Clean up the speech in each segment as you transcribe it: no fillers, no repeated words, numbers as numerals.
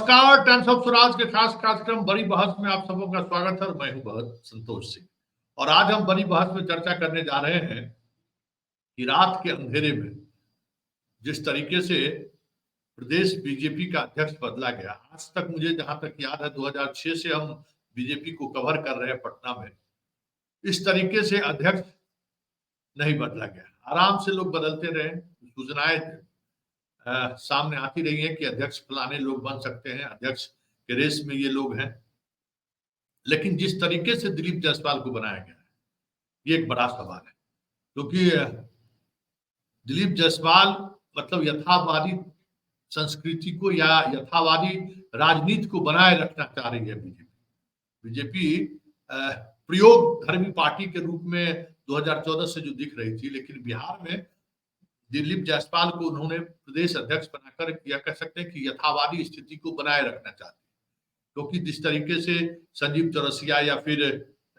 नमस्कार, times of Swaraj के खास कार्यक्रम बड़ी बहस में आप सबों का स्वागत है और मैं हूं बहुत संतोष सिंह। और आज हम बड़ी बहस में चर्चा करने जा रहे हैं कि रात के अंधेरे में जिस तरीके से प्रदेश बीजेपी का अध्यक्ष बदला गया, आज तक मुझे जहां तक याद है 2006 से हम बीजेपी को कवर कर रहे हैं पटना में, इस तरीके से अध्यक्ष नहीं बदला गया। आराम से लोग बदलते रहे, सूचनाएं सामने आती रही है कि अध्यक्ष फलाने लोग बन सकते हैं, अध्यक्ष के रेस में ये लोग हैं। लेकिन जिस तरीके से दिलीप जायसवाल को बनाया गया है, ये एक बड़ा सवाल है, क्योंकि दिलीप जायसवाल मतलब यथावादी संस्कृति को या यथावादी राजनीति को बनाए रखना चाह रही है बीजेपी प्रयोग धर्मी पार्टी के रूप में 2014 से जो दिख रही थी, लेकिन बिहार में दिलीप जायसवाल को उन्होंने प्रदेश अध्यक्ष बनाकर यह कह सकते हैं कि यथावादी स्थिति को बनाए रखना चाहते हैं। क्योंकि जिस तरीके से संजीव चौरसिया या फिर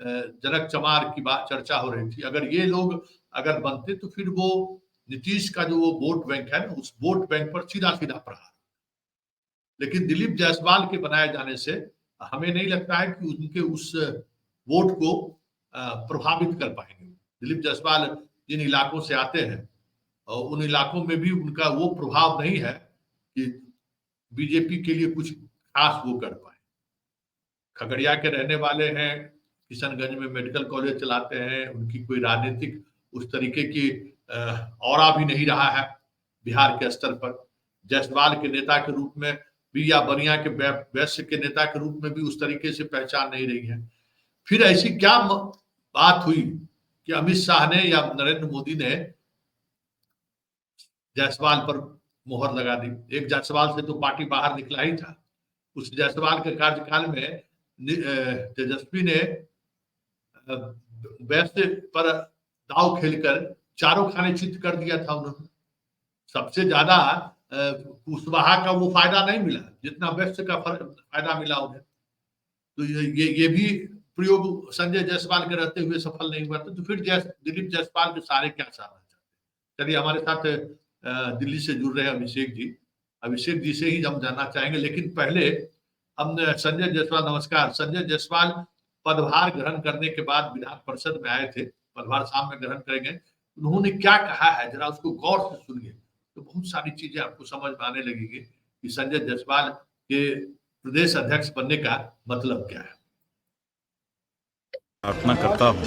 जनक चमार की बात चर्चा हो रही थी, अगर ये लोग अगर बनते तो फिर वो नीतीश का जो वो वोट बैंक है, उस वोट बैंक पर सीधा सीधा प्रहार। लेकिन दिलीप जायसवाल के बनाए जाने से हमें नहीं लगता है कि उनके उस वोट को प्रभावित कर पाएंगे। दिलीप जायसवाल जिन इलाकों से आते हैं और उन इलाकों में भी उनका वो प्रभाव नहीं है कि बीजेपी के लिए कुछ खास वो कर पाए। खगड़िया के रहने वाले हैं, किशनगंज में मेडिकल कॉलेज चलाते हैं, उनकी कोई राजनीतिक उस तरीके की औरा भी नहीं रहा है बिहार के स्तर पर। जायसवाल के नेता के रूप में भी या बनिया के वैश्य के नेता के रूप में भी उस तरीके से पहचान नहीं रही है। फिर ऐसी क्या बात हुई कि अमित शाह ने या नरेंद्र मोदी ने जायसवाल पर मोहर लगा दी। एक जायसवाल से तो पार्टी बाहर निकला ही था। उस जायसवाल के कार्यकाल में तेजस्वी ने वैश्य पर दाव खेलकर चारों खाने चित कर दिया था उन्होंने। सबसे ज्यादा कुशवाहा का वो फायदा नहीं मिला जितना वैश्य का फायदा मिला उन्हें। तो ये भी प्रयोग संजय जायसवाल के रहते हुए सफल नहीं हुआ। तो फिर दिलीप जायसवाल के सारे क्या साधना चाहते। चलिए, हमारे साथ दिल्ली से जुड़ रहे हैं अभिषेक जी से ही हम जानना चाहेंगे। लेकिन पहले हम संजय जायसवाल, नमस्कार। संजय जायसवाल पदभार ग्रहण करने के बाद विधान परिषद में आए थे, पदभार शाम में ग्रहण करेंगे। उन्होंने क्या कहा है जरा उसको गौर से सुनिए, तो बहुत सारी चीजें आपको समझ में आने लगेगी कि संजय जायसवाल के प्रदेश अध्यक्ष बनने का मतलब क्या है। प्रार्थना करता हूँ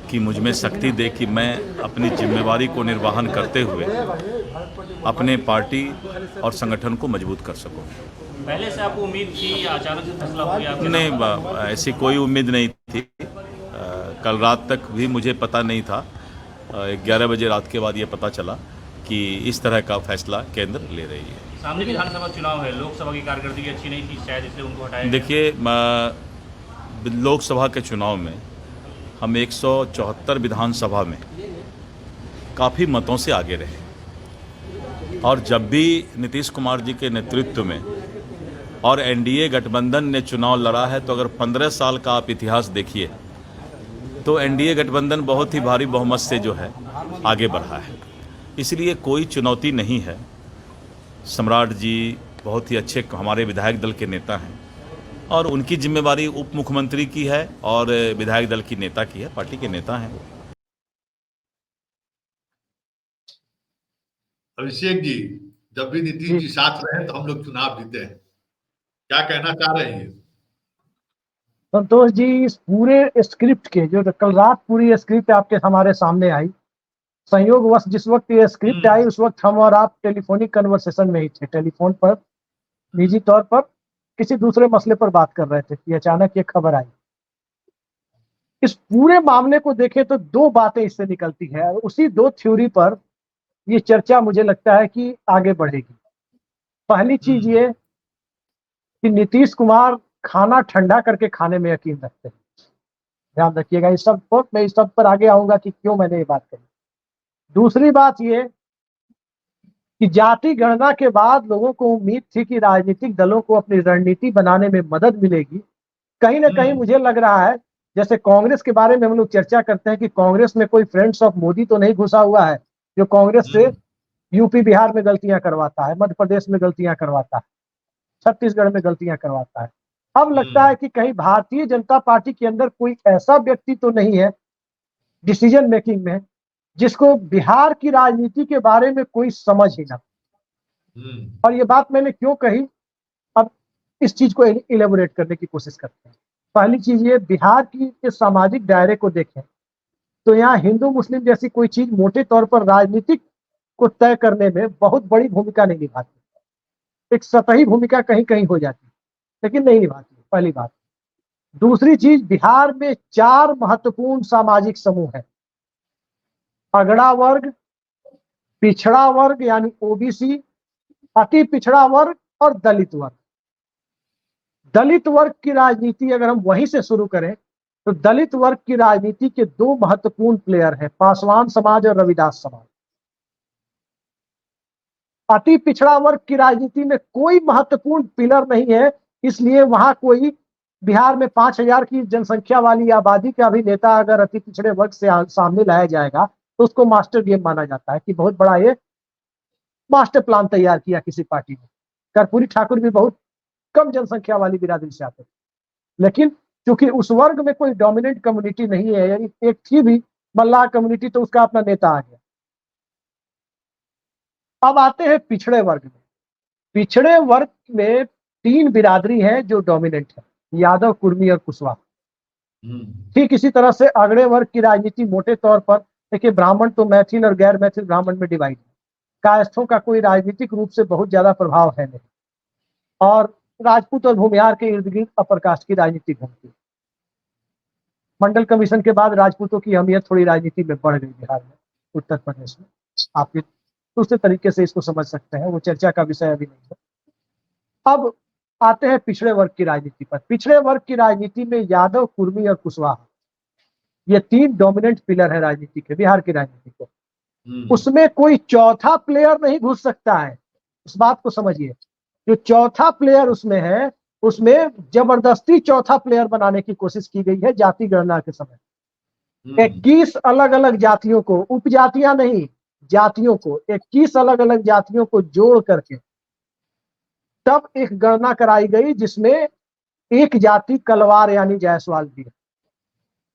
कि मुझ में शक्ति दे कि मैं अपनी जिम्मेवारी को निर्वहन करते हुए अपने पार्टी और संगठन को मजबूत कर सकूं। पहले से आपको उम्मीद थी, अचानक से फैसला हो गया? नहीं, ऐसी कोई उम्मीद नहीं थी। कल रात तक भी मुझे पता नहीं था। 11 बजे रात के बाद ये पता चला कि इस तरह का फैसला केंद्र ले रही है। सामने विधानसभा चुनाव है, लोकसभा की कारकर्दगी अच्छी नहीं थी शायद, इसलिए उनको हटाया गया। देखिए, लोकसभा के चुनाव में हम 174 विधानसभा में काफ़ी मतों से आगे रहे। और जब भी नीतीश कुमार जी के नेतृत्व में और एनडीए गठबंधन ने चुनाव लड़ा है, तो अगर 15 साल का आप इतिहास देखिए तो एनडीए गठबंधन बहुत ही भारी बहुमत से जो है आगे बढ़ा है। इसलिए कोई चुनौती नहीं है। सम्राट जी बहुत ही अच्छे हमारे विधायक दल के नेता हैं और उनकी जिम्मेवारी उप मुख्यमंत्री की है और विधायक दल की नेता की है, पार्टी के नेता हैं। अभिषेक जी, जब भी नीतीश जी साथ रहे तो हम लोग चुनाव जीते हैं, क्या कहना चाह रहे हैं? संतोष जी, इस पूरे स्क्रिप्ट के जो कल रात पूरी स्क्रिप्ट आपके हमारे सामने आई, संयोगवश जिस वक्त ये स्क्रिप्ट आई उस वक्त हम और आप टेलीफोनिक कन्वर्सेशन में ही थे। टेलीफोन पर निजी तौर पर किसी दूसरे मसले पर बात कर रहे थे कि अचानक ये खबर आई। इस पूरे मामले को देखें तो दो बातें इससे निकलती है और उसी दो थ्योरी पर ये चर्चा मुझे लगता है कि आगे बढ़ेगी। पहली चीज ये कि नीतीश कुमार खाना ठंडा करके खाने में यकीन रखते हैं। ध्यान रखिएगा इस सब पर, मैं इस सब पर आगे आऊंगा कि क्यों मैंने ये बात कही। दूसरी बात ये कि जाति गणना के बाद लोगों को उम्मीद थी कि राजनीतिक दलों को अपनी रणनीति बनाने में मदद मिलेगी। कहीं ना कहीं मुझे लग रहा है, जैसे कांग्रेस के बारे में हम लोग चर्चा करते हैं कि कांग्रेस में कोई फ्रेंड्स ऑफ मोदी तो नहीं घुसा हुआ है जो कांग्रेस से यूपी बिहार में गलतियां करवाता है, मध्य प्रदेश में गलतियां करवाता है। छत्तीसगढ़ में गलतियां करवाता है। अब लगता है कि कहीं भारतीय जनता पार्टी के अंदर कोई ऐसा व्यक्ति तो नहीं है डिसीजन मेकिंग में जिसको बिहार की राजनीति के बारे में कोई समझ ही ना। और ये बात मैंने क्यों कही, अब इस चीज को इलेबोरेट करने की कोशिश करते हैं। पहली चीज ये, बिहार की इस सामाजिक दायरे को देखें तो यहाँ हिंदू मुस्लिम जैसी कोई चीज मोटे तौर पर राजनीतिक को तय करने में बहुत बड़ी भूमिका नहीं निभाती। एक सतही भूमिका कहीं कहीं हो जाती है लेकिन नहीं निभाती, पहली बात। दूसरी चीज, बिहार में 4 महत्वपूर्ण सामाजिक समूह है, अगड़ा वर्ग, पिछड़ा वर्ग यानी ओबीसी, अति पिछड़ा वर्ग और दलित वर्ग। दलित वर्ग की राजनीति अगर हम वहीं से शुरू करें तो दलित वर्ग की राजनीति के 2 महत्वपूर्ण प्लेयर हैं, पासवान समाज और रविदास समाज। अति पिछड़ा वर्ग की राजनीति में कोई महत्वपूर्ण पिलर नहीं है, इसलिए वहां कोई बिहार में 5,000 की जनसंख्या वाली आबादी का भी नेता अगर अति पिछड़े वर्ग से सामने लाया जाएगा तो उसको मास्टर गेम माना जाता है कि बहुत बड़ा ये मास्टर प्लान तैयार किया किसी पार्टी ने। कर्पूरी ठाकुर भी बहुत कम जनसंख्या वाली बिरादरी से आते, लेकिन क्योंकि उस वर्ग में कोई डोमिनेंट कम्युनिटी नहीं है, यानी एक थी भी मल्लाह कम्युनिटी, तो उसका अपना नेता आ गया। अब आते हैं पिछड़े वर्ग में। पिछड़े वर्ग में 3 बिरादरी है जो डोमिनेंट है, यादव, कुर्मी और कुशवाहा। ठीक इसी तरह से अगड़े वर्ग की राजनीति मोटे तौर पर देखिए, ब्राह्मण तो मैथिल और गैर मैथिल ब्राह्मण में डिवाइड है। कायस्थों का कोई राजनीतिक रूप से बहुत ज्यादा प्रभाव है नहीं, और राजपूत और भूमिहार के इर्द गिर्द अपर कास्ट की राजनीति घूमती है। मंडल कमीशन के बाद राजपूतों की अहमियत थोड़ी राजनीति में बढ़ गई बिहार में, उत्तर प्रदेश में। आप दूसरे तरीके से इसको समझ सकते हैं, वो चर्चा का विषय अभी नहीं है। अब आते हैं पिछड़े वर्ग की राजनीति पर। पिछड़े वर्ग की राजनीति में यादव, कुर्मी और कुशवाहा, ये 3 डोमिनेंट पिलर है राजनीति के, बिहार की राजनीति को। उसमें कोई चौथा प्लेयर नहीं घुस सकता है, इस बात को समझिए। जो चौथा प्लेयर उसमें है, उसमें जबरदस्ती चौथा प्लेयर बनाने की कोशिश की गई है जाति गणना के समय। 21 अलग अलग जातियों को, उपजातियां नहीं, जातियों को, 21 अलग अलग जातियों को जोड़ करके तब एक गणना कराई गई जिसमें एक जाति कलवार यानी जायसवाल भी है।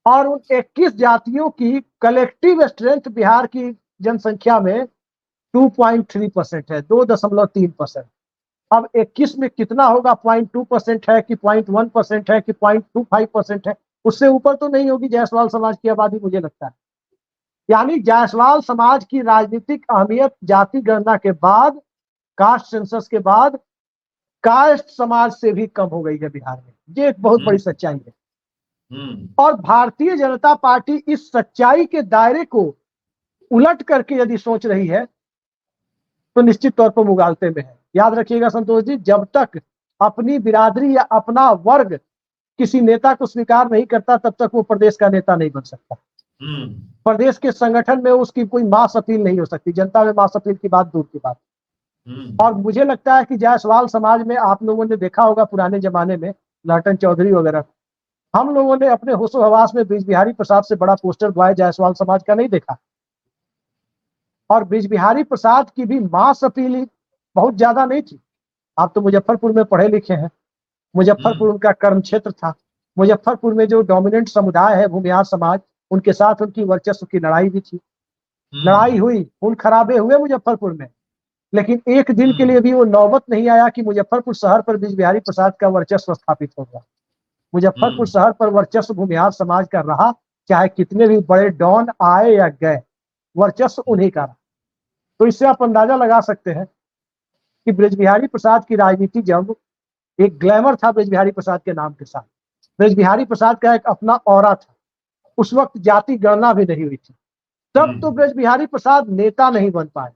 और उन 21 जातियों की कलेक्टिव स्ट्रेंथ बिहार की जनसंख्या में 2.3% है, 2.3%। अब 21 में कितना होगा, 0.2% है कि 0.1% है कि 0.25% है, उससे ऊपर तो नहीं होगी जायसवाल समाज की आबादी, मुझे लगता है। यानी जायसवाल समाज की राजनीतिक अहमियत जाति गणना के बाद, कास्ट सेंसस के बाद, कास्ट समाज से भी कम हो गई है बिहार में। ये एक बहुत बड़ी सच्चाई है। और भारतीय जनता पार्टी इस सच्चाई के दायरे को उलट करके यदि सोच रही है तो निश्चित तौर पर मुगालते में है। याद रखिएगा संतोष जी, जब तक अपनी बिरादरी या अपना वर्ग किसी नेता को स्वीकार नहीं करता तब तक वो प्रदेश का नेता नहीं बन सकता। प्रदेश के संगठन में उसकी कोई मास अपील नहीं हो सकती, जनता में मास अपील की बात दूर की बात। और मुझे लगता है कि जायसवाल समाज में आप लोगों ने देखा होगा पुराने जमाने में लाटन चौधरी वगैरह, हम लोगों ने अपने होशो हवास में ब्रिज बिहारी प्रसाद से बड़ा पोस्टर बॉय जायसवाल समाज का नहीं देखा। और ब्रिज बिहारी प्रसाद की भी मास अपील बहुत ज्यादा नहीं थी। आप तो मुजफ्फरपुर में पढ़े लिखे हैं, मुजफ्फरपुर उनका कर्म क्षेत्र था। मुजफ्फरपुर में जो डोमिनेंट समुदाय है भूमिहार समाज, उनके साथ उनकी वर्चस्व की लड़ाई भी थी। लड़ाई हुई, खून खराबे हुए मुजफ्फरपुर में, लेकिन एक दिन के लिए भी वो नौबत नहीं आया कि मुजफ्फरपुर शहर पर ब्रिज बिहारी प्रसाद का वर्चस्व स्थापित हो गया। मुजफ्फरपुर शहर पर वर्चस्व भूमिहार समाज का रहा, चाहे कितने भी बड़े डॉन आए या गए, वर्चस्व उन्हीं का रहा। तो इससे आप अंदाजा लगा सकते हैं कि ब्रिज बिहारी प्रसाद की राजनीति, जब एक ग्लैमर था ब्रिज बिहारी प्रसाद के नाम के साथ, ब्रिज बिहारी प्रसाद का एक अपना ऑरा था, उस वक्त जाति गणना भी नहीं हुई थी, तब तो ब्रिज बिहारी प्रसाद नेता नहीं बन पाए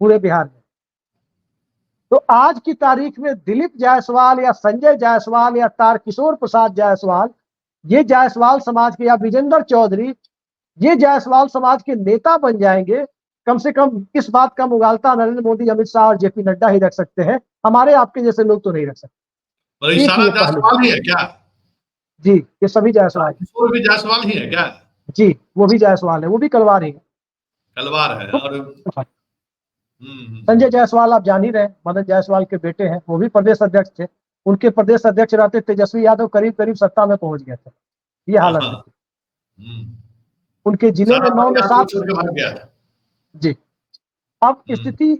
पूरे बिहार में। तो आज की तारीख में दिलीप जायसवाल या संजय जायसवाल या तारकिशोर प्रसाद जायसवाल, ये जायसवाल समाज के, या विजेंद्र चौधरी, ये जायसवाल समाज के नेता बन जाएंगे, कम से कम इस बात का मुगालता नरेंद्र मोदी, अमित शाह और जेपी नड्डा ही रख सकते हैं। हमारे आपके जैसे लोग तो नहीं रख सकते। ये सारा जायसवाल ही है क्या? जी, ये सभी जायसवाल, किशोर भी जायसवाल ही है क्या? जी, वो भी जायसवाल है, वो भी कलवार ही है। कलवार है। और संजय जायसवाल आप जान ही रहे हैं, मदन जायसवाल के बेटे हैं, वो भी प्रदेश अध्यक्ष थे। उनके प्रदेश अध्यक्ष रहते तेजस्वी यादव करीब करीब सत्ता में पहुंच गए थे, ये हालत है। उनके जिले में 9 में 7 छोड़ के भाग गया था। जी। अब स्थिति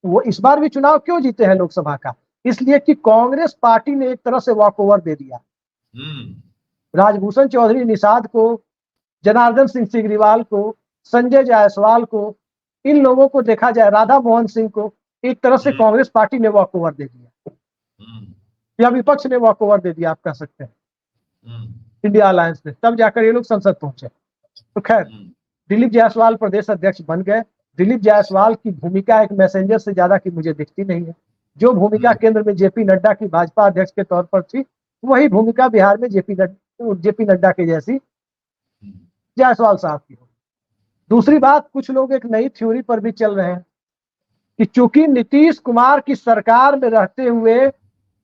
वो इस बार भी चुनाव क्यों जीते हैं लोकसभा का, इसलिए कि कांग्रेस पार्टी ने एक तरह से वॉक ओवर दे दिया। राजभूषण चौधरी निषाद को, जनार्दन सिंह सिग्रीवाल को, संजय जायसवाल को, इन लोगों को देखा जाए, राधा मोहन सिंह को, एक तरह से कांग्रेस पार्टी ने वॉक ओवर दे दिया या विपक्ष ने वॉक ओवर दे दिया, आप कह सकते हैं, इंडिया अलायंस ने। तब जाकर ये लोग संसद पहुंचे। तो खैर, दिलीप जायसवाल प्रदेश अध्यक्ष बन गए। दिलीप जायसवाल की भूमिका एक मैसेंजर से ज्यादा की मुझे दिखती नहीं है। जो भूमिका केंद्र में जेपी नड्डा की भाजपा अध्यक्ष के तौर पर थी, वही भूमिका बिहार में जेपी नड्डा के जैसी जायसवाल साहब की हो। दूसरी बात, कुछ लोग एक नई थ्योरी पर भी चल रहे हैं कि चूंकि नीतीश कुमार की सरकार में रहते हुए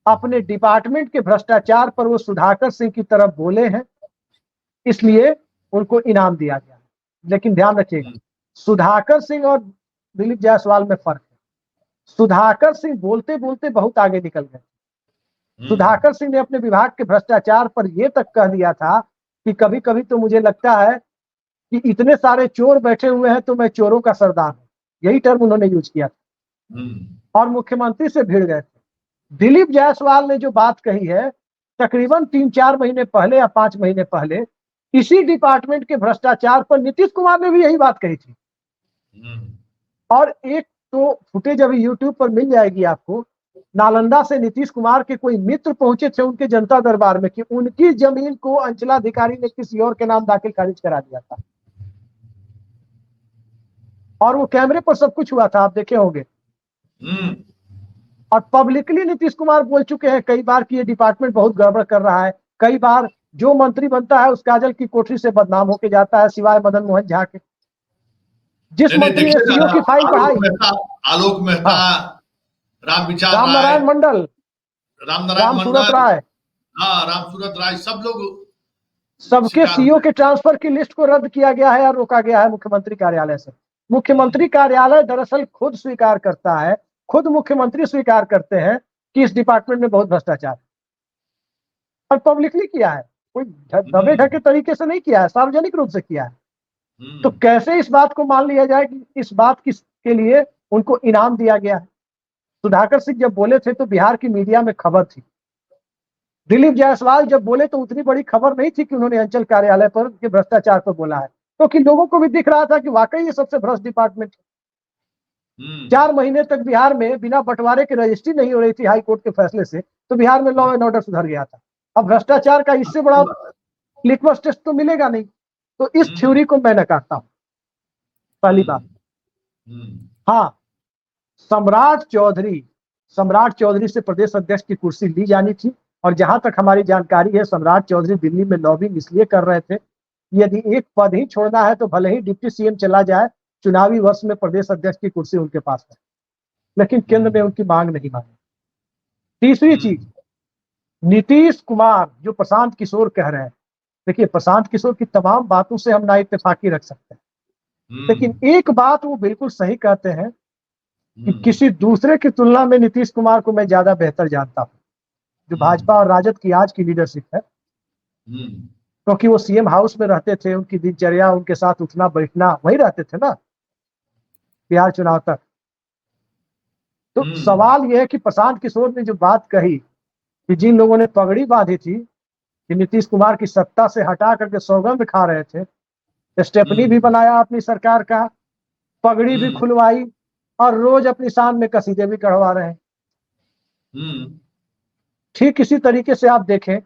अपने डिपार्टमेंट के भ्रष्टाचार पर वो सुधाकर सिंह की तरफ बोले हैं, इसलिए उनको इनाम दिया गया। लेकिन ध्यान रखिएगा, सुधाकर सिंह और दिलीप जायसवाल में फर्क है। सुधाकर सिंह बोलते बोलते बहुत आगे निकल गए। सुधाकर सिंह ने अपने विभाग के भ्रष्टाचार पर यह तक कह दिया था कि कभी कभी तो मुझे लगता है कि इतने सारे चोर बैठे हुए हैं तो मैं चोरों का सरदार हूं, यही टर्म उन्होंने यूज किया था और मुख्यमंत्री से भिड़ गए थे। दिलीप जायसवाल ने जो बात कही है, तकरीबन 3-4 महीने पहले या 5 महीने पहले इसी डिपार्टमेंट के भ्रष्टाचार पर नीतीश कुमार ने भी यही बात कही थी। और एक तो फुटेज अभी यूट्यूब पर मिल जाएगी आपको, नालंदा से नीतीश कुमार के कोई मित्र पहुंचे थे उनके जनता दरबार में कि उनकी जमीन को अंचलाधिकारी ने किसी और के नाम दाखिल खारिज करा दिया था, और वो कैमरे पर सब कुछ हुआ था, आप देखे होंगे। और पब्लिकली नीतीश कुमार बोल चुके हैं कई बार कि ये डिपार्टमेंट बहुत गड़बड़ कर रहा है। कई बार जो मंत्री बनता है उस काजल की कोठरी से बदनाम होके जाता है, सिवाय मदन मोहन झा के। जिस मंत्री ने सीओ की फाइल बढ़ाई, आलोक मेहता, रामनारायण मंडल, रामसूरत राय, रामसूरत राय, सब लोग, सबके सीओ के ट्रांसफर की लिस्ट को रद्द किया गया है और रोका गया है मुख्यमंत्री कार्यालय से। मुख्यमंत्री कार्यालय दरअसल खुद स्वीकार करता है, खुद मुख्यमंत्री स्वीकार करते हैं कि इस डिपार्टमेंट में बहुत भ्रष्टाचार, और पब्लिकली किया है, कोई दबे ढके तरीके से नहीं किया है, सार्वजनिक रूप से किया है। तो कैसे इस बात को मान लिया जाए कि इस बात के लिए उनको इनाम दिया गया है। सुधाकर सिंह जब बोले थे तो बिहार की मीडिया में खबर थी। दिलीप जायसवाल जब बोले तो उतनी बड़ी खबर नहीं थी कि उन्होंने अंचल कार्यालय पर के भ्रष्टाचार पर बोला है, क्योंकि लोगों को भी दिख रहा था कि वाकई ये सबसे भ्रष्ट डिपार्टमेंट है। 4 महीने तक बिहार में बिना बंटवारे की रजिस्ट्री नहीं हो रही थी हाई कोर्ट के फैसले से, तो बिहार में लॉ एंड ऑर्डर सुधर गया था। अब भ्रष्टाचार का इससे बड़ा लिटमस टेस्ट तो मिलेगा नहीं। तो इस थ्योरी को मैं नकारता हूं, पहली बात। हाँ, सम्राट चौधरी से प्रदेश अध्यक्ष की कुर्सी ली जानी थी, और जहां तक हमारी जानकारी है सम्राट चौधरी दिल्ली में लॉबिंग इसलिए कर रहे थे, यदि एक पद ही छोड़ना है तो भले ही डिप्टी सीएम चला जाए, चुनावी वर्ष में प्रदेश अध्यक्ष की कुर्सी उनके पास है, लेकिन केंद्र ने उनकी मांग नहीं मानी। तीसरी चीज, नीतीश कुमार जो प्रशांत किशोर कह रहे हैं, देखिए प्रशांत किशोर की तमाम बातों से हम ना इत्तेफाकी रख सकते हैं, लेकिन एक बात वो बिल्कुल सही कहते हैं कि किसी दूसरे की तुलना में नीतीश कुमार को मैं ज्यादा बेहतर जानता हूं, जो भाजपा और राजद की आज की लीडरशिप है, क्योंकि वो सीएम हाउस में रहते थे, उनकी दिनचर्या, उनके साथ उठना बैठना वही रहते थे ना बिहार चुनाव तक। तो सवाल यह है कि प्रशांत किशोर ने जो बात कही कि जिन लोगों ने पगड़ी बांधी थी कि नीतीश कुमार की सत्ता से हटा करके सौगंध खा रहे थे, स्टेपनी भी बनाया अपनी सरकार का, पगड़ी भी खुलवाई, और रोज अपनी शान में कसीदे भी कढ़वा रहे हैं। ठीक इसी तरीके से आप देखें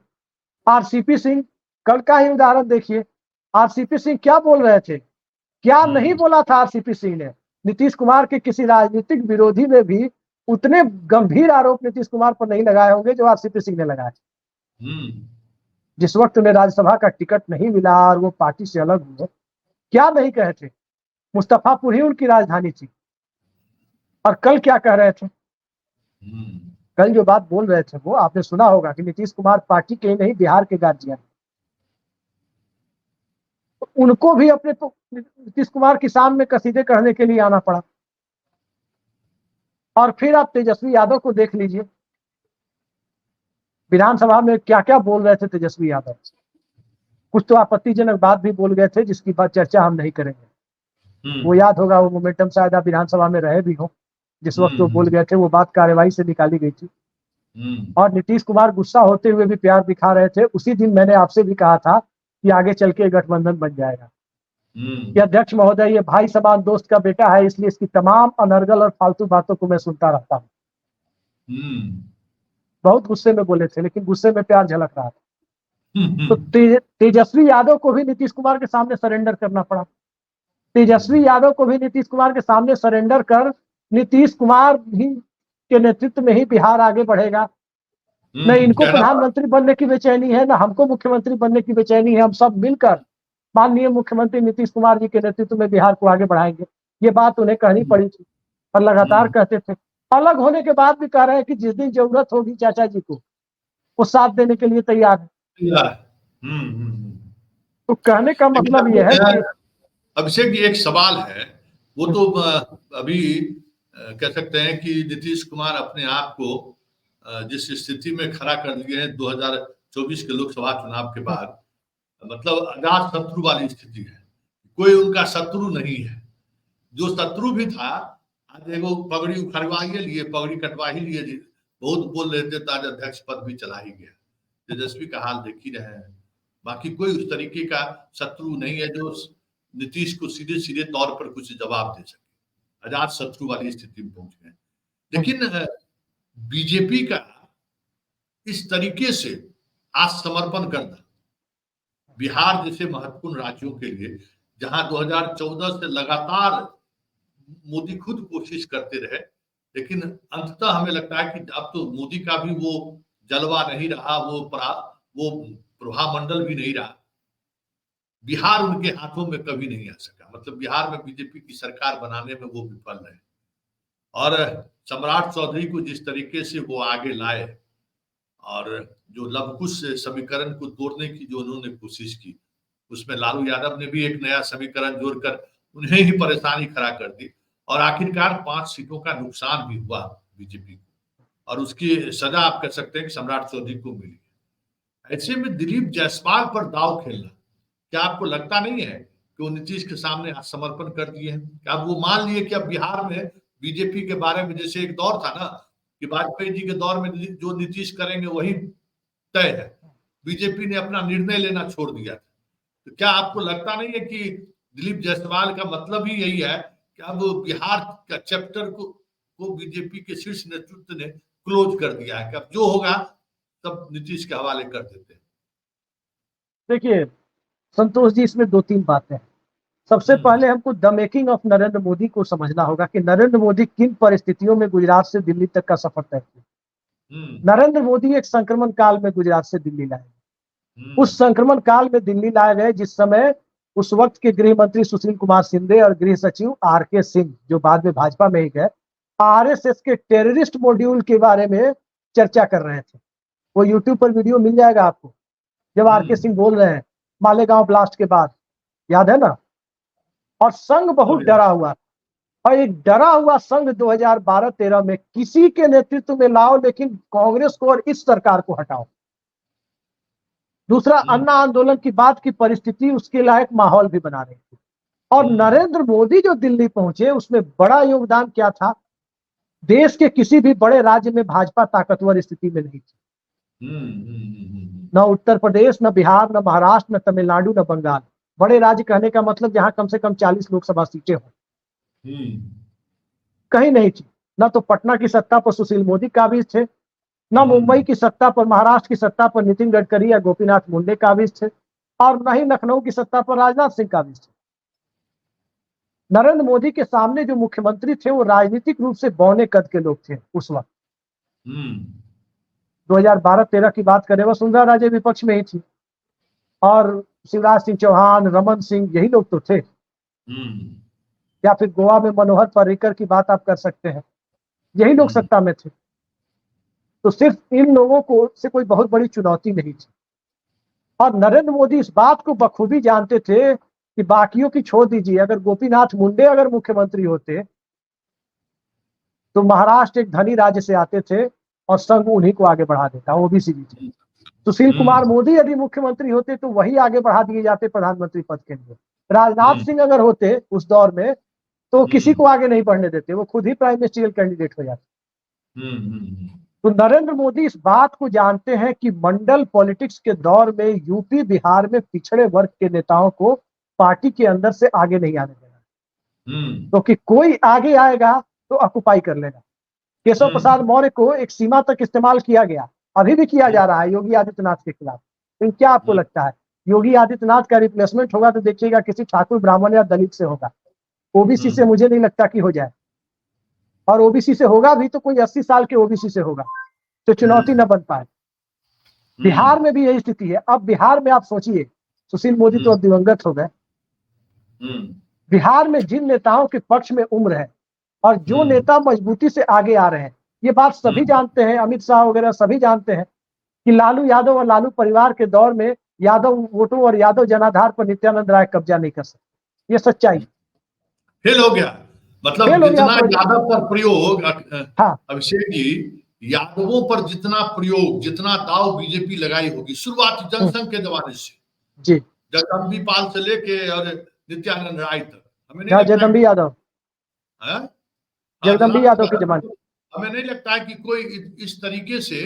आरसीपी सिंह, कल का ही उदाहरण देखिए। आरसीपी सिंह क्या बोल रहे थे, क्या नहीं बोला था आरसीपी सिंह ने। नीतीश कुमार के किसी राजनीतिक विरोधी ने भी उतने गंभीर आरोप नीतीश कुमार पर नहीं लगाए होंगे जो आरसीपी सिंह ने लगाए। जिस वक्त उन्हें राज्यसभा का टिकट नहीं मिला और वो पार्टी से अलग हुए, क्या नहीं कहे थे। मुस्तफापुर ही उनकी राजधानी थी, और कल क्या कह रहे थे, कल जो बात बोल रहे थे वो आपने सुना होगा कि नीतीश कुमार पार्टी के ही नहीं बिहार के गार्जियन, तो उनको भी अपने नीतीश कुमार की शान में कसीदे कहने के लिए आना पड़ा। और फिर आप तेजस्वी यादव को देख लीजिए, विधानसभा में क्या क्या बोल रहे थे तेजस्वी यादव। कुछ तो आपत्तिजनक बात भी बोल गए थे जिसकी बात चर्चा हम नहीं करेंगे। वो याद होगा, वो मोमेंटम शायद आप विधानसभा में रहे भी हो, जिस वक्त वो बोल गए थे, वो बात कार्यवाही से निकाली गई थी। और नीतीश कुमार गुस्सा होते हुए भी प्यार दिखा रहे थे। उसी दिन मैंने आपसे भी कहा था कि आगे चल के गठबंधन बन जाएगा। कि अध्यक्ष महोदय, ये भाई समान दोस्त का बेटा है, इसलिए इसकी तमाम अनर्गल और फालतू बातों को मैं सुनता रहता हूँ। बहुत गुस्से में बोले थे, लेकिन गुस्से में प्यार झलक रहा था। तो तेजस्वी यादव को भी नीतीश कुमार के सामने सरेंडर करना पड़ा। तेजस्वी यादव को भी नीतीश कुमार के सामने सरेंडर कर नीतीश कुमार ही के नेतृत्व में ही बिहार आगे बढ़ेगा। न इनको प्रधानमंत्री बनने की बेचैनी है, न हमको मुख्यमंत्री बनने की बेचैनी है। हम सब मिलकर माननीय मुख्यमंत्री नीतीश कुमार जी के नेतृत्व में बिहार को आगे बढ़ाएंगे। ये बात उन्हें कहनी पड़ी थी और लगातार कहते थे। अलग होने के बाद भी कह रहे हैं कि जिस दिन जरूरत होगी चाचा जी को, वो साथ देने के लिए तैयार है। तो कहने का मतलब यह है कि अभिषेक जी, एक सवाल है, वो तो अभी कह सकते हैं कि नीतीश कुमार अपने आप को जिस स्थिति में खड़ा कर लिए हैं 2024 के लोकसभा चुनाव के बाद, मतलब अजात शत्रु वाली स्थिति है। कोई उनका शत्रु नहीं है। जो शत्रु भी था, आज एगो पगड़ी उखड़वा ही लिए, पगड़ी कटवा ही लिए, बहुत बोल रहे थे, आज अध्यक्ष पद भी चला ही गया। तेजस्वी का हाल देख ही रहे हैं। बाकी कोई उस तरीके का शत्रु नहीं है जो नीतीश को सीधे सीधे तौर पर कुछ जवाब दे सके। अजात शत्रु वाली स्थिति में पहुंच गए। लेकिन बीजेपी का इस तरीके से आज समर्पण करना बिहार जैसे महत्वपूर्ण राज्यों के लिए, जहां 2014 से लगातार मोदी खुद कोशिश करते रहे, लेकिन अंततः हमें लगता है कि अब तो मोदी का भी वो जलवा नहीं रहा, वो प्रभामंडल भी नहीं रहा। बिहार उनके हाथों में कभी नहीं आ सका। मतलब बिहार में बीजेपी की सरकार बनाने में वो विफल रहे। और सम्राट चौधरी को जिस तरीके से वो आगे लाए और जो लवकुश समीकरण को तोड़ने की जो उन्होंने कोशिश की, उसमें लालू यादव ने भी एक नया समीकरण जोड़कर उन्हें ही परेशानी खड़ा कर दी। और आखिरकार 5 सीटों का नुकसान भी हुआ बीजेपी को, और उसकी सजा आप कह सकते हैं कि सम्राट चौधरी को मिली। ऐसे में दिलीप जायसवाल पर दाव खेलना, क्या आपको लगता नहीं है कि वो नीतीश के सामने समर्पण कर दिए हैं? क्या वो मान लिए कि अब बिहार में बीजेपी के बारे में, जैसे एक दौर था ना कि वाजपेयी जी के दौर में जो नीतीश करेंगे वही तय है, बीजेपी ने अपना निर्णय लेना छोड़ दिया था। तो क्या आपको लगता नहीं है कि दिलीप जायसवाल का मतलब ही यही है कि अब बिहार का चैप्टर को बीजेपी के शीर्ष नेतृत्व ने क्लोज कर दिया है कि अब जो होगा तब नीतीश के हवाले कर देते हैं? देखिए संतोष जी, इसमें 2-3 बातें हैं। सबसे पहले हमको the making of Narendra Modi को समझना होगा कि नरेंद्र मोदी किन परिस्थितियों में गुजरात से दिल्ली तक का सफर तय किया। नरेंद्र मोदी एक संक्रमण काल में गुजरात से दिल्ली लाए गए। उस संक्रमण काल में दिल्ली लाए गए जिस समय उस वक्त के गृह मंत्री सुशील कुमार शिंदे और गृह सचिव आर.के. सिंह, जो बाद में भाजपा में ही गए, आरएसएस के टेररिस्ट मॉड्यूल के बारे में चर्चा कर रहे थे। वो यूट्यूब पर वीडियो मिल जाएगा आपको, जब आर.के. सिंह बोल रहे हैं मालेगांव ब्लास्ट के बाद, याद है ना। और संघ बहुत डरा हुआ, और एक डरा हुआ संघ 2012-13 में किसी के नेतृत्व में लाओ, लेकिन कांग्रेस को और इस सरकार को हटाओ। दूसरा, अन्ना आंदोलन की बात की परिस्थिति उसके लायक माहौल भी बना रही थी। और नरेंद्र मोदी जो दिल्ली पहुंचे, उसमें बड़ा योगदान क्या था? देश के किसी भी बड़े राज्य में भाजपा ताकतवर स्थिति में नहीं थी। न उत्तर प्रदेश, न बिहार, न महाराष्ट्र, न तमिलनाडु, न बंगाल। बड़े राज्य कहने का मतलब जहां कम से कम 40 लोकसभा सीटें हो, कहीं नहीं थी। न तो पटना की सत्ता पर सुशील मोदी काबिज थे, न मुंबई की सत्ता पर, महाराष्ट्र की सत्ता पर नितिन गडकरी या गोपीनाथ मुंडे काबिज थे, और न ही लखनऊ की सत्ता पर राजनाथ सिंह काबिज थे। नरेंद्र मोदी के सामने जो मुख्यमंत्री थे वो राजनीतिक रूप से बौने कद के लोग थे उस वक्त। 2012-13 की बात करें, वसुंधरा राजे विपक्ष में ही थी, और शिवराज सिंह चौहान, रमन सिंह, यही लोग तो थे। या फिर गोवा में मनोहर पर्रिकर की बात आप कर सकते हैं, यही लोग सत्ता में थे। तो सिर्फ इन लोगों को से कोई बहुत बड़ी चुनौती नहीं थी। और नरेंद्र मोदी इस बात को बखूबी जानते थे कि बाकियों की छोड़ दीजिए, अगर गोपीनाथ मुंडे अगर मुख्यमंत्री होते तो महाराष्ट्र एक धनी राज्य से आते थे और संघ उन्हीं को आगे बढ़ा देता, ओबीसी भी थे। सुशील कुमार मोदी यदि मुख्यमंत्री होते तो वही आगे बढ़ा दिए जाते प्रधानमंत्री पद के लिए। राजनाथ सिंह अगर होते उस दौर में तो किसी को आगे नहीं बढ़ने देते, वो खुद ही प्राइम मिनिस्ट्रियल कैंडिडेट हो जाते। तो नरेंद्र मोदी इस बात को जानते हैं कि मंडल पॉलिटिक्स के दौर में यूपी बिहार में पिछड़े वर्ग के नेताओं को पार्टी के अंदर से आगे नहीं आने देना, क्योंकि कोई आगे आएगा तो ऑक्युपाई कर लेगा। केशव प्रसाद मौर्य को एक सीमा तक इस्तेमाल किया गया, अभी भी किया जा रहा है योगी आदित्यनाथ के खिलाफ। तो क्या आपको लगता है योगी आदित्यनाथ का रिप्लेसमेंट होगा तो देखिएगा किसी ठाकुर ब्राह्मण या दलित से होगा, ओबीसी से मुझे नहीं लगता कि हो जाए, और ओबीसी से होगा भी तो कोई 80 साल के ओबीसी से होगा, तो चुनौती न बन पाए। बिहार में भी यही स्थिति है। अब बिहार में आप सोचिए, सुशील मोदी तो अब दिवंगत हो गए, बिहार में जिन नेताओं के पक्ष में उम्र है और जो नेता मजबूती से आगे आ रहे हैं, ये बात सभी जानते हैं, अमित शाह वगैरह सभी जानते हैं कि लालू यादव और लालू परिवार के दौर में यादव वोटों और यादव जनाधार पर नित्यानंद राय कब्जा नहीं कर सकते, ये सच्चाई। फेल हो गया, मतलब जितना यादव पर प्रयोग, हाँ अभिषेक जी, यादवों पर जितना प्रयोग, जितना दाव बीजेपी लगाई होगी शुरुआती जनसंघ के जमाने से जी, जगदम्बी पाल से लेके और नित्यानंद राय तक, हमें नहीं जगदम्बी यादव, जगदम्बी यादव के जमाने, हमें नहीं लगता है कि कोई इस तरीके से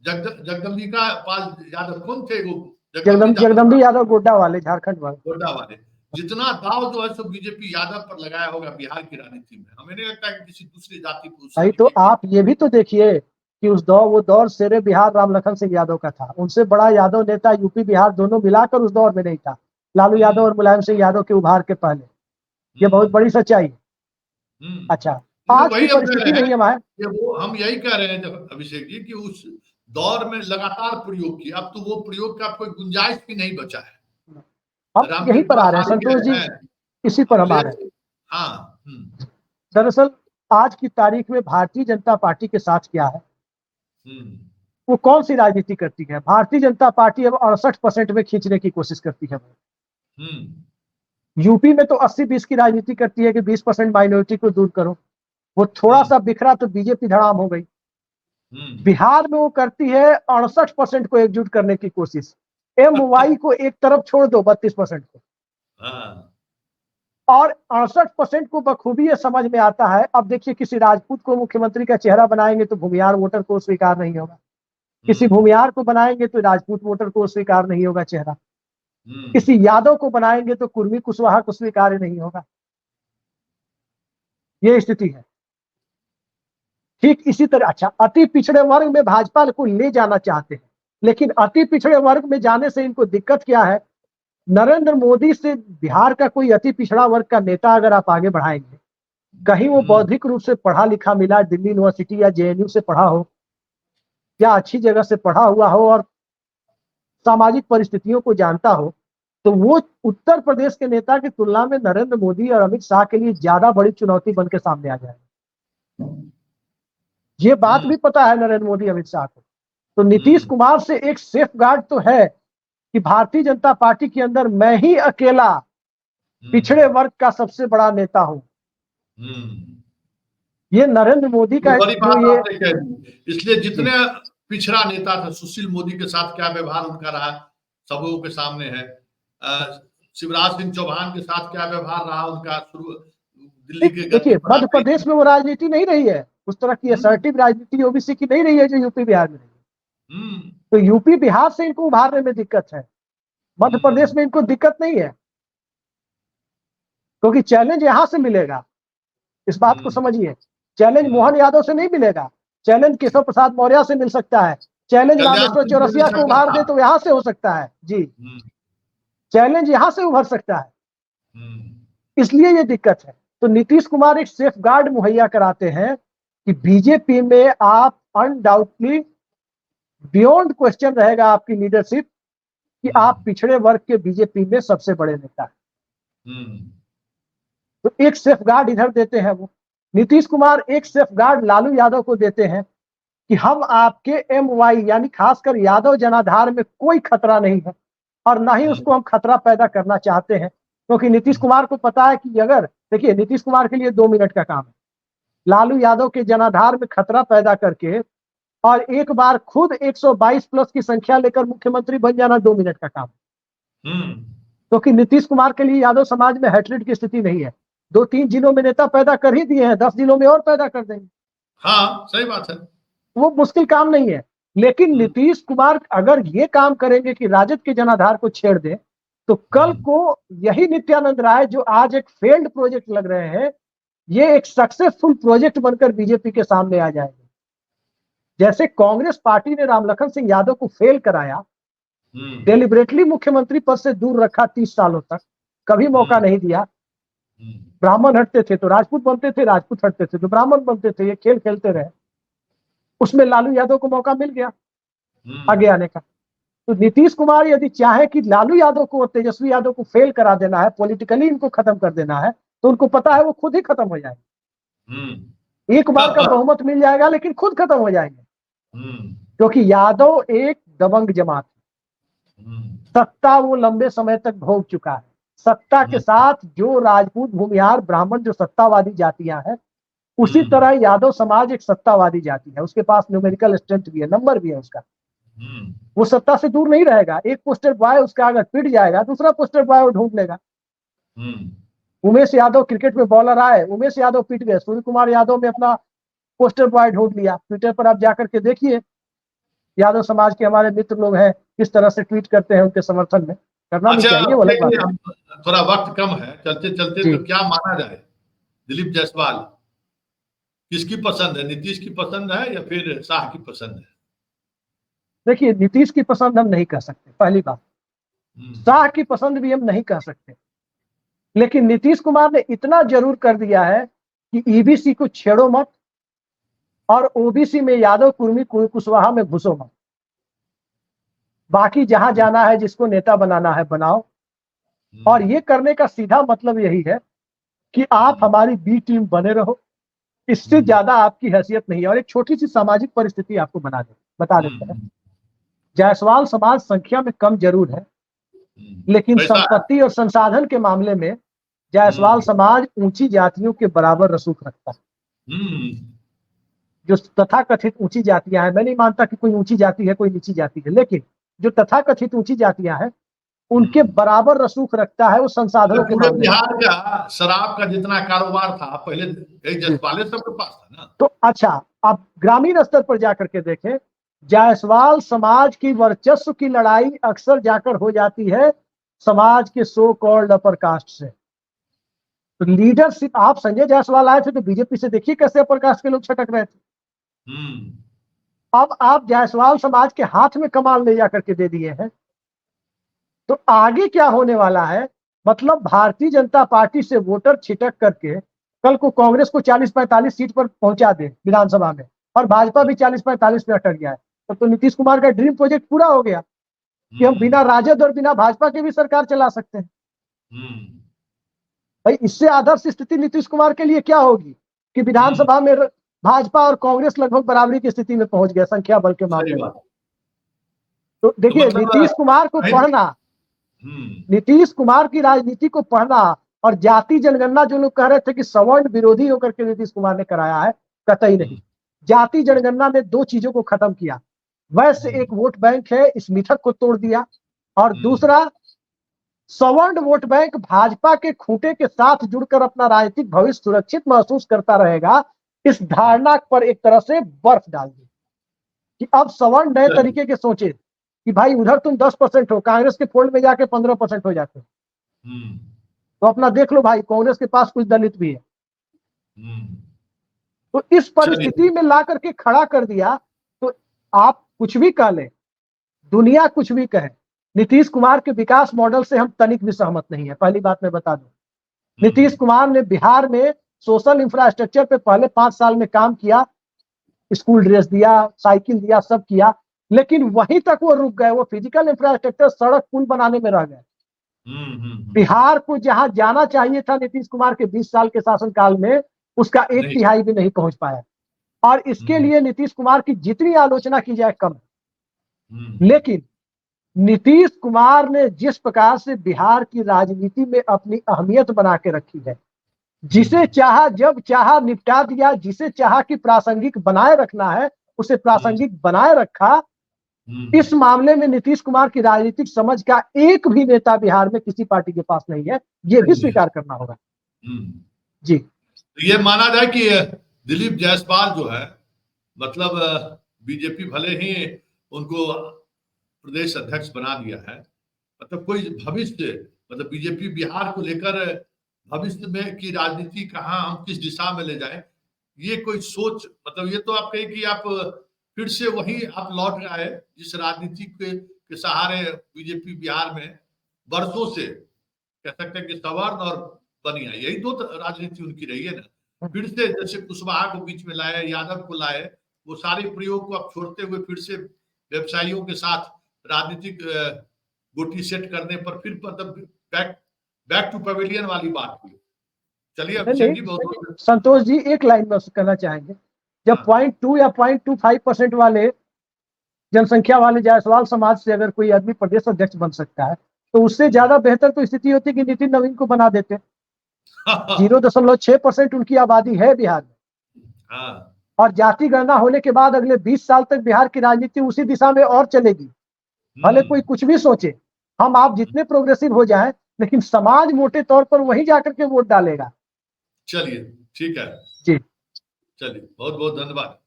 जगदम्बिका पाल यादव कौन थे, वो जगदम्बी यादव गोड्डा वाले, झारखंड वाले, गोड्डा वाले, जितना दाव जो है सो बीजेपी यादव पर लगाया होगा बिहार की राजनीति में, हमें नहीं लगता कि किसी दूसरी जाति को। भाई तो आप ये भी तो देखिए कि वो दौर शेरे बिहार राम लखन सिंह यादव का था, उनसे बड़ा यादव नेता यूपी बिहार दोनों मिलाकर उस दौर में नहीं था, लालू यादव और मुलायम सिंह यादव के उभार के पहले। ये बहुत बड़ी सच्चाई है। अच्छा, आज की परिस्थिति नहीं है वो हम यही कह रहे हैं अभिषेक जी कि उस दौर में लगातार प्रयोग किया, अब तो वो प्रयोग का कोई गुंजाइश भी नहीं बचा है। अब यही पर आ रहे हैं संतोष जी, इसी पर हम आ रहे हैं। हाँ, दरअसल आज की तारीख में भारतीय जनता पार्टी के साथ क्या है, वो कौन सी राजनीति करती है। भारतीय जनता पार्टी अब 68% में खींचने की कोशिश करती है। यूपी में तो 80-20 की राजनीति करती है कि 20% माइनॉरिटी को दूर करो, वो थोड़ा सा बिखरा तो बीजेपी धड़ाम हो गई। बिहार में वो करती है 68% को एकजुट करने की कोशिश, MY को एक तरफ छोड़ दो 32% को, और 68% को बखूबी ये समझ में आता है। अब देखिए किसी राजपूत को मुख्यमंत्री का चेहरा बनाएंगे तो भूमिहार वोटर को स्वीकार नहीं होगा, किसी भूमिहार को बनाएंगे तो राजपूत वोटर को स्वीकार नहीं होगा चेहरा, किसी यादव को बनाएंगे तो कुर्मी कुशवाहा को स्वीकार नहीं होगा। ये स्थिति है। ठीक इसी तरह, अच्छा, अति पिछड़े वर्ग में भाजपा को ले जाना चाहते हैं, लेकिन अति पिछड़े वर्ग में जाने से इनको दिक्कत क्या है, नरेंद्र मोदी से बिहार का कोई अति पिछड़ा वर्ग का नेता अगर आप आगे बढ़ाएंगे, कहीं वो बौद्धिक रूप से पढ़ा लिखा मिला, दिल्ली यूनिवर्सिटी या JNU से पढ़ा हो या अच्छी जगह से पढ़ा हुआ हो और सामाजिक परिस्थितियों को जानता हो, तो वो उत्तर प्रदेश के नेता की तुलना में नरेंद्र मोदी और अमित शाह के लिए ज्यादा बड़ी चुनौती बन के सामने आ जाएगी। ये बात भी पता है नरेंद्र मोदी अमित शाह को। तो नीतीश कुमार से एक सेफ गार्ड तो है कि भारतीय जनता पार्टी के अंदर मैं ही अकेला पिछड़े वर्ग का सबसे बड़ा नेता हूं। ये नरेंद्र मोदी का जो ये, इसलिए जितने पिछड़ा नेता था, सुशील मोदी के साथ क्या व्यवहार उनका रहा सबों के सामने है, शिवराज सिंह चौहान के साथ क्या व्यवहार रहा उनका दिल्ली के, देखिए मध्य प्रदेश में वो राजनीति नहीं रही है, उस तरह की असर्टिव राजनीति ओबीसी की नहीं रही है जो यूपी बिहार में रही है। तो यूपी बिहार से इनको उभारने में दिक्कत है, मध्य प्रदेश में इनको दिक्कत नहीं है, क्योंकि चैलेंज यहां से मिलेगा। इस बात को समझिए, चैलेंज मोहन यादव से नहीं मिलेगा, चैलेंज केशव प्रसाद मौर्य से मिल सकता है, चैलेंज रामेश्वर चौरसिया को उभार दे तो यहां से हो सकता है जी, चैलेंज यहां से उभर सकता है, इसलिए ये दिक्कत है। तो नीतीश कुमार एक सेफ गार्ड मुहैया कराते हैं कि बीजेपी में आप अनडाउटली बियॉन्ड क्वेश्चन रहेगा आपकी लीडरशिप कि आप पिछड़े वर्ग के बीजेपी में सबसे बड़े नेता हैं। तो एक सेफ गार्ड इधर देते हैं वो। नीतीश कुमार एक सेफ गार्ड लालू यादव को देते हैं कि हम आपके MY यानी खासकर यादव जनाधार में कोई खतरा नहीं है और ना ही उसको हम खतरा पैदा करना चाहते हैं, क्योंकि नीतीश कुमार को पता है कि अगर, देखिए नीतीश कुमार के लिए 2 मिनट का काम है, लालू यादव के जनाधार में खतरा पैदा करके और एक बार खुद 122 प्लस की संख्या लेकर मुख्यमंत्री बन जाना 2 मिनट का काम, क्योंकि नीतीश कुमार के लिए यादव समाज में हैट्रिड की स्थिति नहीं है। 2-3 जिलों में नेता पैदा कर ही दिए हैं, 10 जिलों में और पैदा कर देंगे। हाँ सही बात है, वो मुश्किल काम नहीं है। लेकिन नीतीश कुमार अगर ये काम करेंगे कि राजद के जनाधार को छेड़ दें, तो कल को यही नित्यानंद राय जो आज एक फेल्ड प्रोजेक्ट लग रहे हैं, ये एक सक्सेसफुल प्रोजेक्ट बनकर बीजेपी के सामने आ जाएंगे। जैसे कांग्रेस पार्टी ने रामलखन सिंह यादव को फेल कराया, डेलिबरेटली मुख्यमंत्री पद से दूर रखा 30 सालों तक, कभी मौका नहीं दिया। ब्राह्मण हटते थे तो राजपूत बनते थे, राजपूत हटते थे तो ब्राह्मण बनते थे, ये खेल खेलते रहे। उसमें लालू यादव को मौका मिल गया आगे आने का। तो नीतीश कुमार यदि चाहे कि लालू यादव को और तेजस्वी यादव को फेल करा देना है, पॉलिटिकली इनको खत्म कर देना है, तो उनको पता है वो खुद ही खत्म हो जाएंगे। एक बार का बहुमत मिल जाएगा लेकिन खुद खत्म हो जाएंगे, क्योंकि यादव एक दबंग जमात है। सत्ता वो लंबे समय तक भोग चुका है। सत्ता के साथ जो राजपूत, भूमिहार, ब्राह्मण जो सत्तावादी जातियां हैं, उसी तरह यादव समाज एक सत्तावादी जाति है। उसके पास न्यूमेरिकल स्ट्रेंथ भी है, नंबर भी है उसका। वो सत्ता से दूर नहीं रहेगा। एक पोस्टर बॉय उसका अगर पिट जाएगा, दूसरा पोस्टर बॉय वो ढूंढ लेगा। उमेश यादव क्रिकेट में बॉलर आए, उमेश यादव पिट गए, सूर्य कुमार यादव ने अपना पोस्टर बॉय ढूंढ लिया। ट्विटर पर आप जाकर के देखिए, यादव समाज के हमारे मित्र लोग हैं, किस तरह से ट्वीट करते हैं उनके समर्थन में। करना भी चाहिए, वो अलग बात है। थोड़ा वक्त कम है, चलते चलते तो क्या माना जाए, दिलीप जायसवाल किसकी पसंद है? नीतीश की पसंद है या फिर शाह की पसंद है? देखिए, नीतीश की पसंद हम नहीं कर सकते, पहली बात। शाह की पसंद भी हम नहीं कर सकते। लेकिन नीतीश कुमार ने इतना जरूर कर दिया है कि ईबीसी को छेड़ो मत और ओबीसी में यादव, कुर्मी, कुशवाहा में घुसो मत। बाकी जहां जाना है, जिसको नेता बनाना है बनाओ। और ये करने का सीधा मतलब यही है कि आप हमारी बी टीम बने रहो, इससे ज्यादा आपकी हैसियत नहीं है। और एक छोटी सी सामाजिक परिस्थिति आपको बता देते हैं। जायसवाल समाज संख्या में कम जरूर है, लेकिन संपत्ति और संसाधन के मामले में जायसवाल समाज ऊंची जातियों के बराबर रसूख रखता है। जो तथाकथित ऊंची जातियां हैं, मैं नहीं मानता कि कोई ऊंची जाति है कोई नीची जाति है, लेकिन जो तथाकथित ऊंची जातियां हैं उनके बराबर रसूख रखता है वो संसाधनों के मामले में। बिहार का शराब का जितना कारोबार था पहले जायसवाल सबके पास था ना। तो अच्छा, आप ग्रामीण स्तर पर जाकर के देखें, जायसवाल समाज की वर्चस्व की लड़ाई अक्सर जाकर हो जाती है समाज के सो कॉल्ड अपर कास्ट से। तो लीडरशिप, आप संजय जायसवाल आए थे तो बीजेपी से देखिए कैसे अपर कास्ट के लोग छटक रहे थे। अब आप जायसवाल समाज के हाथ में कमाल ले जाकर के दे दिए हैं, तो आगे क्या होने वाला है? मतलब भारतीय जनता पार्टी से वोटर छिटक करके कल को कांग्रेस को 40-45 सीट पर पहुंचा दे विधानसभा में, और भाजपा भी 40-45 पे अटक गया है, तो नीतीश कुमार का ड्रीम प्रोजेक्ट पूरा हो गया कि हम बिना राजद और बिना भाजपा के भी सरकार चला सकते हैं। भाई, इससे आदर्श स्थिति नीतीश कुमार के लिए क्या होगी कि विधानसभा में भाजपा और कांग्रेस लगभग बराबरी की स्थिति में पहुंच गए संख्या बल के मामले में। तो देखिए, नीतीश कुमार को पढ़ना, नीतीश कुमार की राजनीति को पढ़ना, और जाति जनगणना जो लोग कह रहे थे कि सवर्ण विरोधी होकर के नीतीश कुमार ने कराया है, कतई नहीं। जाति जनगणना ने 2 चीजों को खत्म किया। वैसे एक वोट बैंक है, इस मिथक को तोड़ दिया, और दूसरा सवर्ण वोट बैंक भाजपा के खूंटे के साथ जुड़कर अपना राजनीतिक भविष्य सुरक्षित महसूस करता रहेगा, इस धारणा पर एक तरह से बर्फ डाल दी कि अब सवर्ण नए तरीके के सोचे कि भाई उधर तुम 10% हो, कांग्रेस के फोल्ड में जाके 15% हो जाते हो, तो अपना देख लो भाई, कांग्रेस के पास कुछ दलित भी है। तो इस परिस्थिति में ला करके खड़ा कर दिया। तो आप कुछ भी कह ले, दुनिया कुछ भी कहे, नीतीश कुमार के विकास मॉडल से हम तनिक भी सहमत नहीं है। पहली बात मैं बता दूं, नीतीश कुमार ने बिहार में सोशल इंफ्रास्ट्रक्चर पे पहले 5 साल में काम किया, स्कूल ड्रेस दिया, साइकिल दिया, सब किया, लेकिन वहीं तक वो रुक गए। वो फिजिकल इंफ्रास्ट्रक्चर, सड़क, पुल बनाने में रह गए। बिहार को जहां जाना चाहिए था नीतीश कुमार के 20 साल के शासनकाल में, उसका 1/3 भी नहीं पहुंच पाया। और इसके लिए नीतीश कुमार की जितनी आलोचना की जाए कम है। लेकिन नीतीश कुमार ने जिस प्रकार से बिहार की राजनीति में अपनी अहमियत बना के रखी है, जिसे चाहा जब चाहा निपटा दिया, जिसे चाहा कि प्रासंगिक बनाए रखना है उसे प्रासंगिक बनाए रखा। इस मामले में नीतीश कुमार की राजनीतिक समझ का एक भी नेता बिहार में किसी पार्टी के पास नहीं है, ये भी स्वीकार करना होगा। जी, तो ये माना जाए कि दिलीप जायसवाल जो है, मतलब बीजेपी भले ही उनको प्रदेश अध्यक्ष बना दिया है, मतलब कोई भविष्य, मतलब बीजेपी बिहार को लेकर भविष्य में की राजनीति कहाँ हम किस दिशा में ले जाएं, ये कोई सोच, मतलब ये तो आप कहें कि आप फिर से वही आप लौट आए जिस राजनीति के सहारे बीजेपी बिहार में वर्षों से कह सकते हैं कि सवर्ण और बनिया, यही दो राजनीति उनकी रही है ना। फिर से जैसे कुशवाहा को बीच में लाए, यादव को लाए, वो सारे प्रयोग को अब छोड़ते हुए फिर से व्यवसायियों के साथ राजनीतिक गोटी सेट करने पर फिर मतलब बैक टू पवेलियन वाली बात हुई। चलिए अभिषेक जी, बहुत संतोष जी एक लाइन में कहना चाहेंगे, जब 0.2 या 0.25% वाले जनसंख्या वाले जायसवाल समाज से अगर कोई आदमी प्रदेश अध्यक्ष बन सकता है तो उससे ज्यादा बेहतर तो स्थिति होती कि नितिन नवीन को बना देते। 0.6% उनकी आबादी है बिहार में, और जाति गणना होने के बाद अगले 20 साल तक बिहार की राजनीति उसी दिशा में और चलेगी। भले कोई कुछ भी सोचे, हम आप जितने प्रोग्रेसिव हो जाएं, लेकिन समाज मोटे तौर पर वही जाकर के वोट डालेगा। चलिए ठीक है जी, चलिए बहुत बहुत धन्यवाद।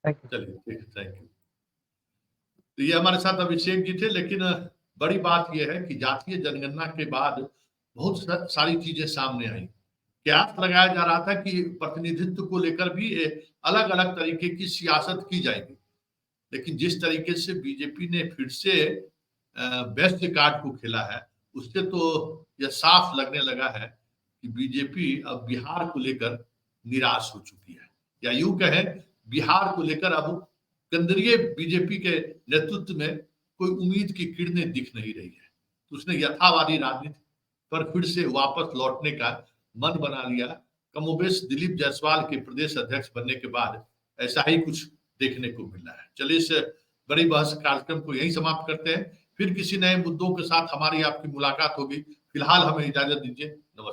चलिए ठीक है, थैंक यू। तो ये हमारे साथ अभिषेक जी थे, लेकिन बड़ी बात यह है कि जातीय जनगणना के बाद बहुत सारी चीजें सामने आई। कयास लगाया जा रहा था कि प्रतिनिधित्व को लेकर भी अलग अलग तरीके की सियासत की जाएगी, लेकिन जिस तरीके से बीजेपी ने फिर से बेस्ट कार्ड को खेला है, उससे तो यह साफ लगने लगा है कि बीजेपी अब बिहार को लेकर निराश हो चुकी है, या यूं कहें बिहार को लेकर अब केंद्रीय बीजेपी के नेतृत्व में कोई उम्मीद की किरणें दिख नहीं रही है। तो उसने यथावादी राजनीति पर फिर से वापस लौटने का मन बना लिया। कमोबेश दिलीप जायसवाल के प्रदेश अध्यक्ष बनने के बाद ऐसा ही कुछ देखने को मिल रहा है। चलिए इस बड़ी बहस कार्यक्रम को यहीं समाप्त करते हैं, फिर किसी नए मुद्दों के साथ हमारी आपकी मुलाकात होगी। फिलहाल हमें इजाजत दीजिए, नमस्कार।